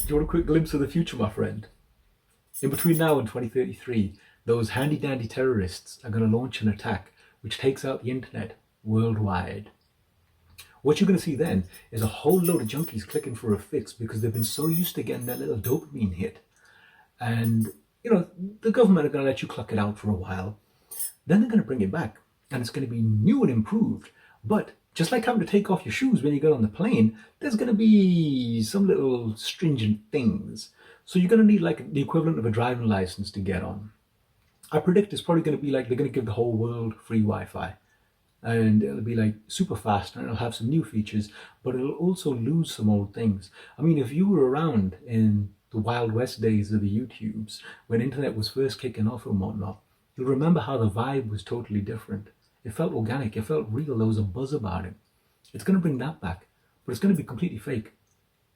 Do you want a quick glimpse of the future, my friend? In between now and 2033, those handy dandy terrorists are going to launch an attack which takes out the internet worldwide. What you're going to see then is a whole load of junkies clicking for a fix because they've been so used to getting that little dopamine hit. And, the government are going to let you cluck it out for a while. Then they're going to bring it back and it's going to be new and improved. But just like having to take off your shoes when you get on the plane, there's going to be some little stringent things. So you're going to need like the equivalent of a driving license to get on. I predict it's probably going to be like they're going to give the whole world free Wi-Fi. And it'll be like super fast and it'll have some new features, but it'll also lose some old things. I mean, if you were around in the Wild West days of the YouTubes, when internet was first kicking off and whatnot, you'll remember how the vibe was totally different. It felt organic, it felt real, there was a buzz about it. It's going to bring that back, but it's going to be completely fake.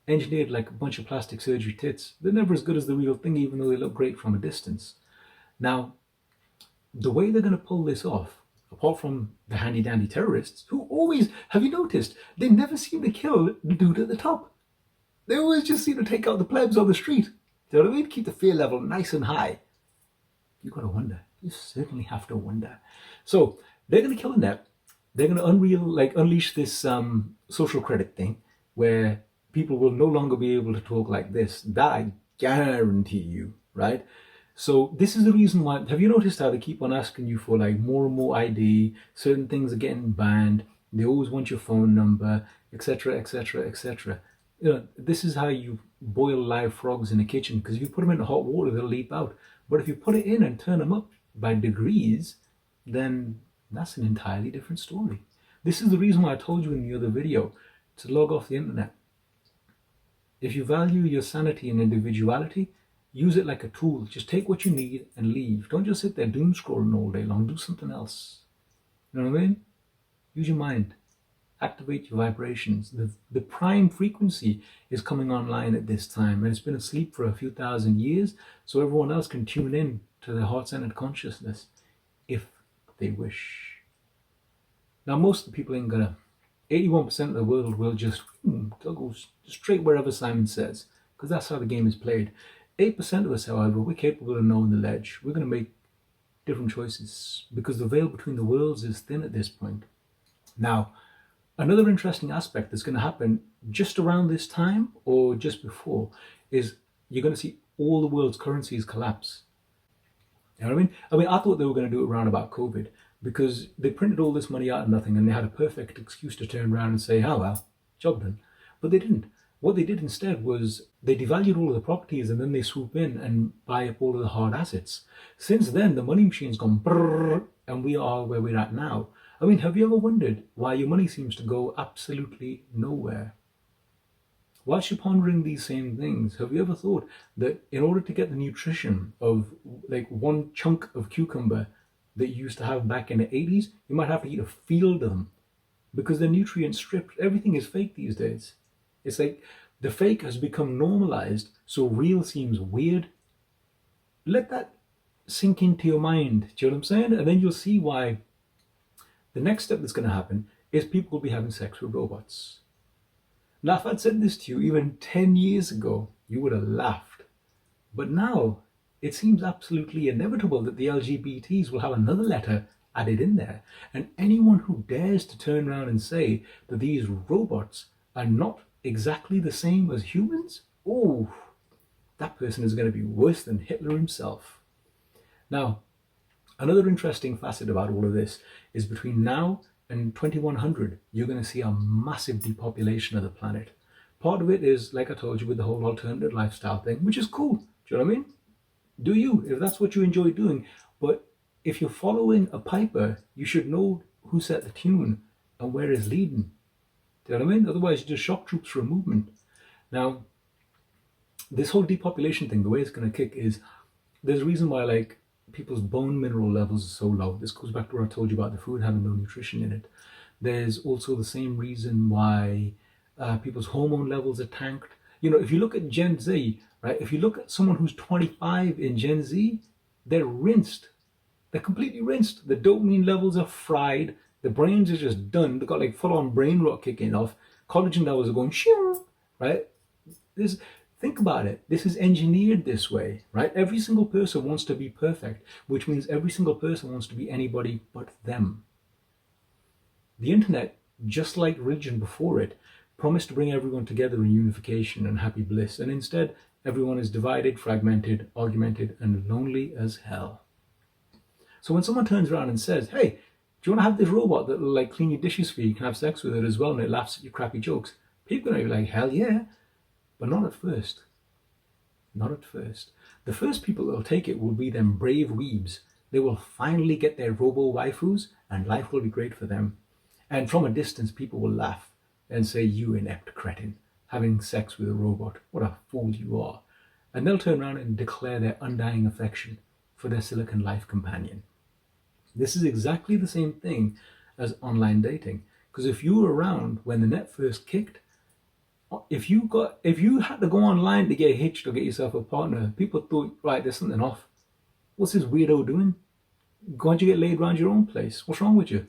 Engineered like a bunch of plastic surgery tits. They're never as good as the real thing, even though they look great from a distance. Now, the way they're going to pull this off, apart from the handy dandy terrorists, who always, have you noticed, they never seem to kill the dude at the top. They always just seem to take out the plebs on the street. Do you know what I mean? Keep the fear level nice and high. You've got to wonder. You certainly have to wonder. So they're going to kill the net. They're going to unleash this social credit thing where people will no longer be able to talk like this. That I guarantee you, right? So this is the reason why, have you noticed how they keep on asking you for like more and more ID, certain things are getting banned, they always want your phone number, etc., etc., etc. This is how you boil live frogs in a kitchen, because if you put them in hot water, they'll leap out. But if you put it in and turn them up by degrees, then that's an entirely different story. This is the reason why I told you in the other video to log off the internet. If you value your sanity and individuality, use it like a tool. Just take what you need and leave. Don't just sit there doom scrolling all day long. Do something else. You know what I mean? Use your mind. Activate your vibrations. The prime frequency is coming online at this time, and it's been asleep for a few thousand years, so everyone else can tune in to their heart-centered consciousness if they wish. Now, most of the people ain't gonna. 81% of the world will just they'll go straight wherever Simon says, because that's how the game is played. 8% of us, however, we're capable of knowing the ledge. We're going to make different choices because the veil between the worlds is thin at this point. Now, another interesting aspect that's going to happen just around this time or just before is you're going to see all the world's currencies collapse. You know what I mean? I thought they were going to do it around about COVID because they printed all this money out of nothing and they had a perfect excuse to turn around and say, oh well, job done. But they didn't. What they did instead was they devalued all of the properties and then they swoop in and buy up all of the hard assets. Since then, the money machine's gone brrr, and we are where we're at now. I mean, have you ever wondered why your money seems to go absolutely nowhere? Whilst you're pondering these same things, have you ever thought that in order to get the nutrition of like one chunk of cucumber that you used to have back in the 80s, you might have to eat a field of them because they're nutrient stripped. Everything is fake these days. It's like the fake has become normalized, so real seems weird. Let that sink into your mind, do you know what I'm saying? And then you'll see why the next step that's going to happen is people will be having sex with robots. Now, if I'd said this to you even 10 years ago, you would have laughed. But now, it seems absolutely inevitable that the LGBTs will have another letter added in there. And anyone who dares to turn around and say that these robots are not exactly the same as humans, oh, that person is going to be worse than Hitler himself. Now, another interesting facet about all of this is between now and 2100, you're going to see a massive depopulation of the planet. Part of it is, like I told you, with the whole alternative lifestyle thing, which is cool. Do you know what I mean? Do you, if that's what you enjoy doing. But if you're following a piper, you should know who set the tune and where it's leading. Do you know what I mean? Otherwise, you're just shock troops for a movement. Now, this whole depopulation thing, the way it's going to kick is, there's a reason why like people's bone mineral levels are so low. This goes back to what I told you about the food having no nutrition in it. There's also the same reason why people's hormone levels are tanked. If you look at Gen Z, right? If you look at someone who's 25 in Gen Z, they're rinsed. They're completely rinsed. The dopamine levels are fried. The brains are just done. They've got like full-on brain rot kicking off. Collagen levels are going, shoo, right? Think about it. This is engineered this way, right? Every single person wants to be perfect, which means every single person wants to be anybody but them. The internet, just like religion before it, promised to bring everyone together in unification and happy bliss, and instead, everyone is divided, fragmented, argumented, and lonely as hell. So when someone turns around and says, hey, do you want to have this robot that will like clean your dishes for you, you can have sex with it as well, and it laughs at your crappy jokes, people are going to be like, hell yeah, but not at first. Not at first. The first people that will take it will be them brave weebs. They will finally get their robo waifus, and life will be great for them. And from a distance, people will laugh and say, you inept cretin, having sex with a robot, what a fool you are. And they'll turn around and declare their undying affection for their Silicon Life companion. This is exactly the same thing as online dating. Because if you were around when the net first kicked, if you had to go online to get hitched or get yourself a partner, people thought, right, there's something off. What's this weirdo doing? Can't you get laid around your own place? What's wrong with you?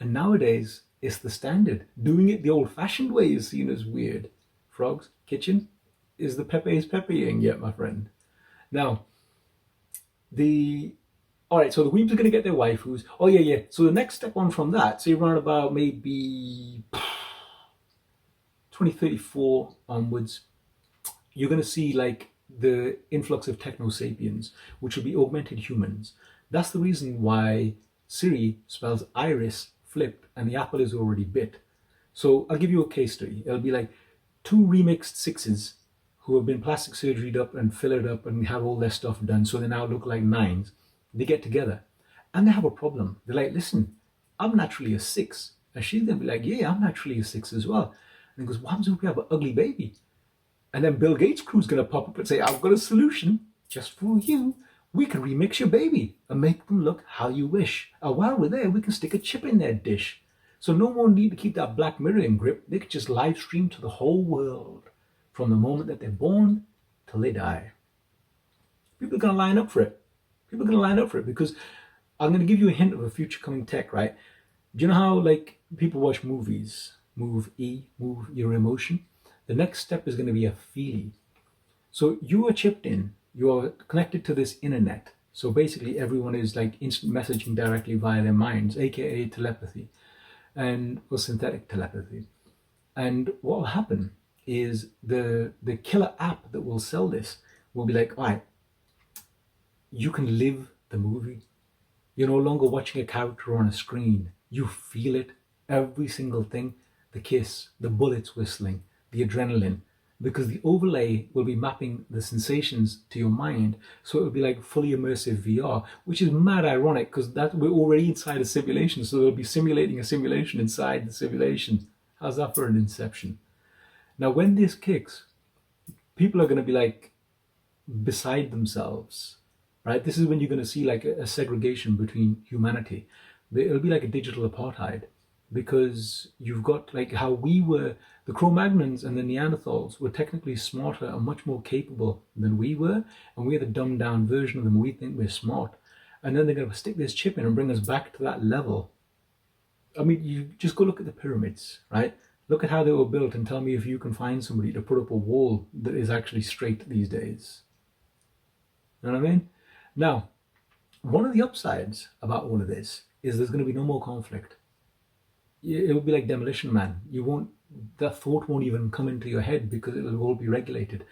And nowadays, it's the standard. Doing it the old-fashioned way is seen as weird. Frogs, kitchen, is the Pepe's Pepeing yet, my friend? Now, alright, so the weebs are going to get their waifus. Oh, yeah. So the next step on from that, say around about maybe 2034 onwards, you're going to see like the influx of techno sapiens, which will be augmented humans. That's the reason why Siri spells iris flipped and the apple is already bit. So I'll give you a case study. It'll be like two remixed sixes who have been plastic surgeryed up and fillered up and have all their stuff done, so they now look like nines. They get together and they have a problem. They're like, listen, I'm naturally a 6. And she's going to be like, yeah, I'm naturally a 6 as well. And he goes, what happens if we have an ugly baby? And then Bill Gates' crew's going to pop up and say, I've got a solution just for you. We can remix your baby and make them look how you wish. And while we're there, we can stick a chip in their dish. So no more need to keep that Black Mirror in grip. They could just live stream to the whole world from the moment that they're born till they die. People are going to line up for it. People are going to line up for it because I'm going to give you a hint of a future coming tech, right? Do you know how like people watch movies? Move your emotion. The next step is going to be a Feely. So you are chipped in. You are connected to this internet. So basically everyone is like instant messaging directly via their minds, aka telepathy, and synthetic telepathy. And what will happen is the killer app that will sell this will be like, all right, you can live the movie. You're no longer watching a character on a screen. You feel it, every single thing, the kiss, the bullets whistling, the adrenaline, because the overlay will be mapping the sensations to your mind. So it will be like fully immersive VR, which is mad ironic because that we're already inside a simulation. So they'll be simulating a simulation inside the simulation. How's that for an inception? Now, when this kicks, people are going to be like beside themselves, right? This is when you're going to see like a segregation between humanity. It'll be like a digital apartheid because you've got like how we were, the Cro-Magnons and the Neanderthals were technically smarter and much more capable than we were. And we're the dumbed down version of them. We think we're smart. And then they're going to stick this chip in and bring us back to that level. I mean, you just go look at the pyramids, right? Look at how they were built and tell me if you can find somebody to put up a wall that is actually straight these days. You know what I mean? Now, one of the upsides about all of this is there's going to be no more conflict. It will be like Demolition Man. That thought won't even come into your head because it will all be regulated.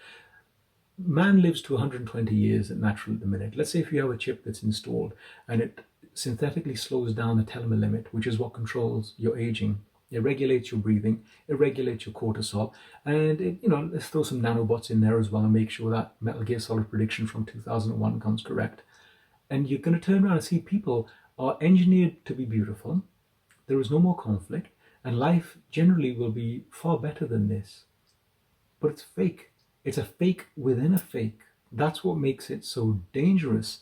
Man lives to 120 years at natural at the minute. Let's say if you have a chip that's installed and it synthetically slows down the telomere limit, which is what controls your aging. It regulates your breathing, it regulates your cortisol, and let's throw some nanobots in there as well and make sure that Metal Gear Solid prediction from 2001 comes correct. And you're going to turn around and see people are engineered to be beautiful. There is no more conflict, and life generally will be far better than this. But it's fake. It's a fake within a fake. That's what makes it so dangerous.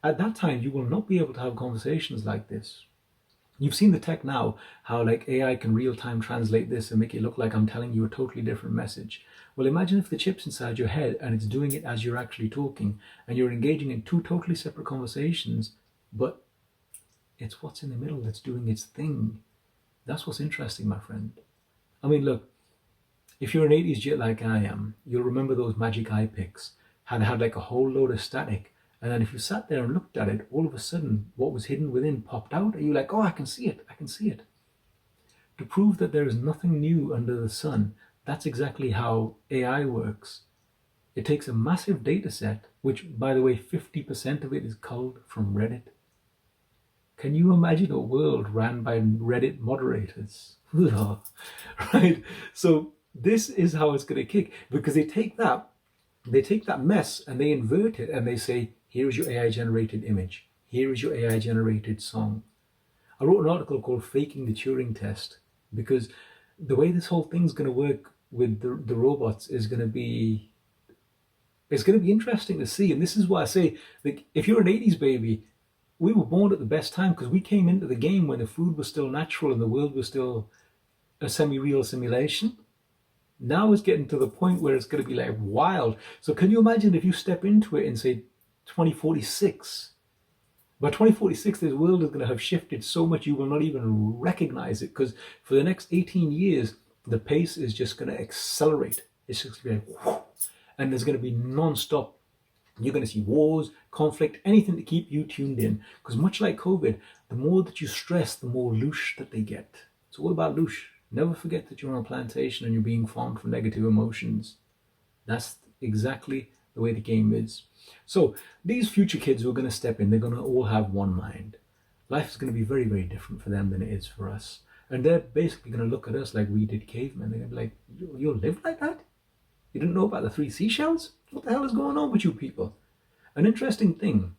At that time, you will not be able to have conversations like this. You've seen the tech now, how like AI can real-time translate this and make it look like I'm telling you a totally different message. Well, imagine if the chip's inside your head and it's doing it as you're actually talking and you're engaging in two totally separate conversations, but it's what's in the middle that's doing its thing. That's what's interesting, my friend. I mean, look, If you're an 80s jit like I am, you'll remember those magic eye pics, how they had like a whole load of static. And then if you sat there and looked at it, all of a sudden what was hidden within popped out. And you're like, oh, I can see it. I can see it. To prove that there is nothing new under the sun, that's exactly how AI works. It takes a massive data set, which, by the way, 50% of it is culled from Reddit. Can you imagine a world ran by Reddit moderators? Right? So this is how it's going to kick, because they take that mess and they invert it and they say, here is your AI generated image. Here is your AI generated song. I wrote an article called Faking the Turing Test, because the way this whole thing's going to work with the robots is going to be, it's going to be interesting to see. And this is why I say, like, if you're an 80s baby, we were born at the best time, because we came into the game when the food was still natural and the world was still a semi-real simulation. Now it's getting to the point where it's going to be like wild. So can you imagine if you step into it and say 2046? By 2046, this world is going to have shifted so much you will not even recognize it, because for the next 18 years, the pace is just going to accelerate. It's just going to be like, whoosh, and there's going to be non-stop. You're going to see wars, conflict, anything to keep you tuned in. Because much like COVID, the more that you stress, the more loosh that they get. It's all about loosh. Never forget that you're on a plantation and you're being farmed for negative emotions. That's exactly the way the game is. So these future kids who are going to step in, they're going to all have one mind. Life is going to be very, very different for them than it is for us. And they're basically going to look at us like we did cavemen. They're going to be like, you'll live like that? You didn't know about the 3 seashells? What the hell is going on with you people? An interesting thing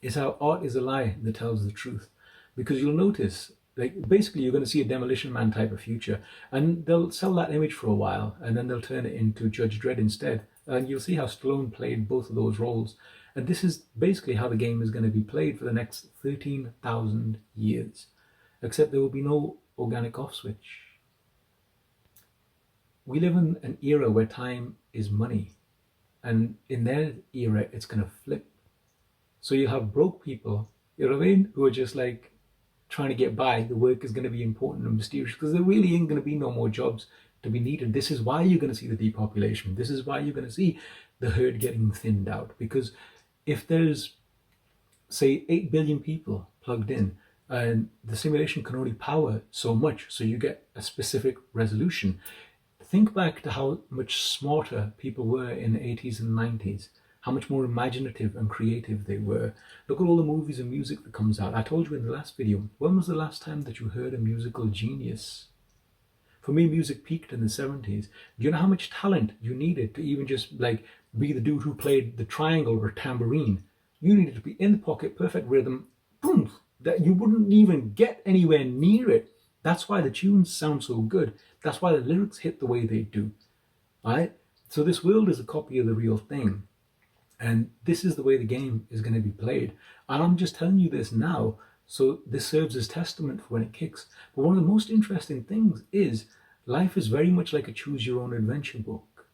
is how art is a lie that tells the truth. Because you'll notice, like, basically you're going to see a Demolition Man type of future, and they'll sell that image for a while, and then they'll turn it into Judge Dredd instead. And you'll see how Stallone played both of those roles. And this is basically how the game is going to be played for the next 13,000 years. Except there will be no organic off switch. We live in an era where time is money. And in their era, it's going to flip. So you'll have broke people, you know what I mean, who are just like trying to get by. The work is going to be important and mysterious, because there really ain't going to be no more jobs to be needed. This is why you're going to see the depopulation. This is why you're going to see the herd getting thinned out. Because if there's, say, 8 billion people plugged in, and the simulation can only power so much, so you get a specific resolution. Think back to how much smarter people were in the 80s and 90s, how much more imaginative and creative they were. Look at all the movies and music that comes out. I told you in the last video, when was the last time that you heard a musical genius? For me, music peaked in the 70s. Do you know how much talent you needed to even just like be the dude who played the triangle or tambourine? You needed to be in the pocket, perfect rhythm, boom, that you wouldn't even get anywhere near it. That's why the tunes sound so good. That's why the lyrics hit the way they do. Right? So this world is a copy of the real thing. And this is the way the game is going to be played. And I'm just telling you this now, so this serves as testament for when it kicks. But one of the most interesting things is life is very much like a choose your own adventure book.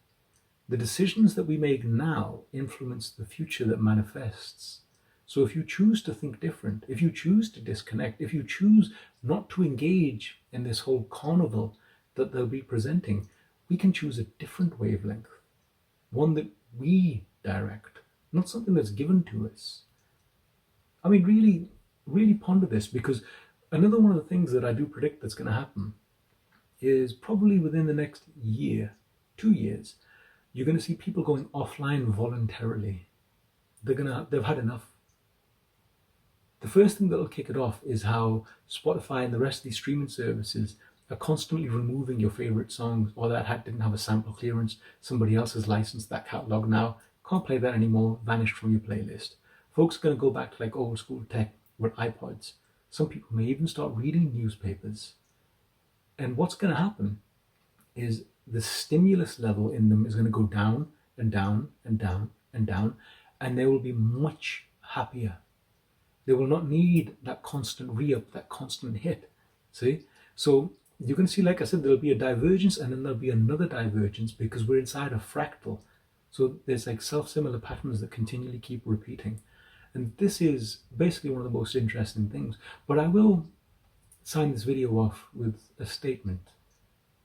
The decisions that we make now influence the future that manifests. So if you choose to think different, if you choose to disconnect, if you choose not to engage in this whole carnival that they'll be presenting, we can choose a different wavelength, one that we direct, not something that's given to us. I mean, really, really ponder this, because another one of the things that I do predict that's going to happen is probably within the next year, 2 years, you're going to see people going offline voluntarily. They've had enough. The first thing that'll kick it off is how Spotify and the rest of these streaming services are constantly removing your favorite songs, or that didn't have a sample clearance, somebody else has licensed that catalog now, can't play that anymore, vanished from your playlist. Folks are going to go back to like old school tech with iPods. Some people may even start reading newspapers. And what's going to happen is the stimulus level in them is going to go down and down and down and down, and they will be much happier. They will not need that constant re-up, that constant hit. See? So you're going to see, like I said, there'll be a divergence and then there'll be another divergence, because we're inside a fractal. So there's like self-similar patterns that continually keep repeating. And this is basically one of the most interesting things. But I will sign this video off with a statement.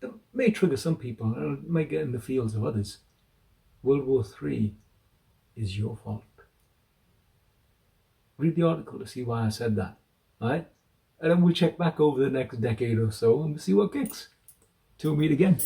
that may trigger some people and it might get in the feels of others. World War III is your fault. Read the article to see why I said that, alright? And then we'll check back over the next decade or so and see what kicks. Till we meet again.